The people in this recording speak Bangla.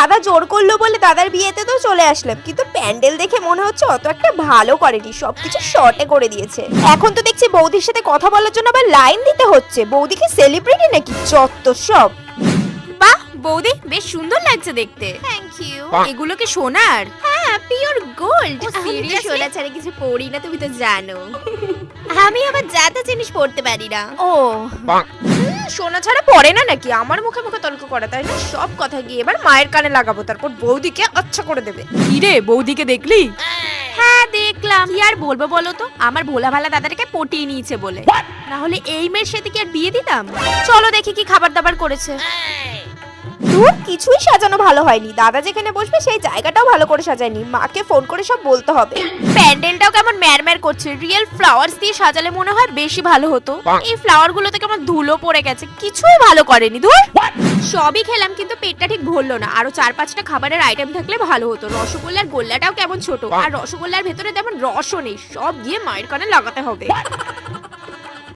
দাদা জোর করলো বলে দাদার বিয়েতে তো চলে আসলাম, কিন্তু প্যান্ডেল দেখে মনে হচ্ছে অত একটা ভালো করেনি, সবকিছু শর্টে করে দিয়েছে। এখন তো দেখছি বৌদির সাথে কথা বলার জন্য আবার লাইন দিতে হচ্ছে। বৌদি কি সেলিব্রিটি নাকি? যত সব। বাহ বৌদি, বেশ সুন্দর লাগছে দেখতে। Thank you. এগুলো কি সোনার? হ্যাঁ, পিওর গোল্ড। ও, আমি তো seriously? সোনা ছাড়া কিছু পড়ি না, তুমি তো জানো। আমি আবার যা তা জিনিস পড়তে পারি না। ও সোনা ছাড়া পড়ে না নাকি? আমার মুখে মুখে তর্ক করা, তাই না? সব কথা গিয়ে এবার মায়ের কানে লাগাবো, তারপর বৌদিকে আচ্ছা করে দেবে। কি রে, বৌদিকে দেখলি? হ্যাঁ দেখলাম। কি আর বলবো বলো তো, আমার ভোলা ভালা দাদাটাকে পটিয়ে নিয়েছে বলে। না হলে এই মেয়ের সাথে কি আর বিয়ে দিতাম? চলো দেখি কি খাবার দাবার করেছে। দূর, কিছুই সাজানো ভালো হয়নি। দাদা যেখানে বসবে সেই জায়গাটাও ভালো করে সাজায়নি। মাকে ফোন করে সব বলতে হবে। প্যান্ডেলটাও কেমন ম্যারম্যার করছে। রিয়েল ফ্লাওয়ার্স দিয়ে সাজালে মনে হয় বেশি ভালো হতো। এই ফ্লাওয়ার গুলোতে কেমন ধুলো পড়ে গেছে, কিছুই ভালো করেনি। ধুর, সবই খেলাম কিন্তু পেটটা ঠিক ভরলো না। আরো 4-5টা খাবারের আইটেম থাকলে ভালো হতো। রসগোল্লার গোল্লাটাও কেমন ছোট, আর রসগোল্লার ভেতরে তেমন রসও নেই। সব গিয়ে মায়ের কানে লাগাতে হবে।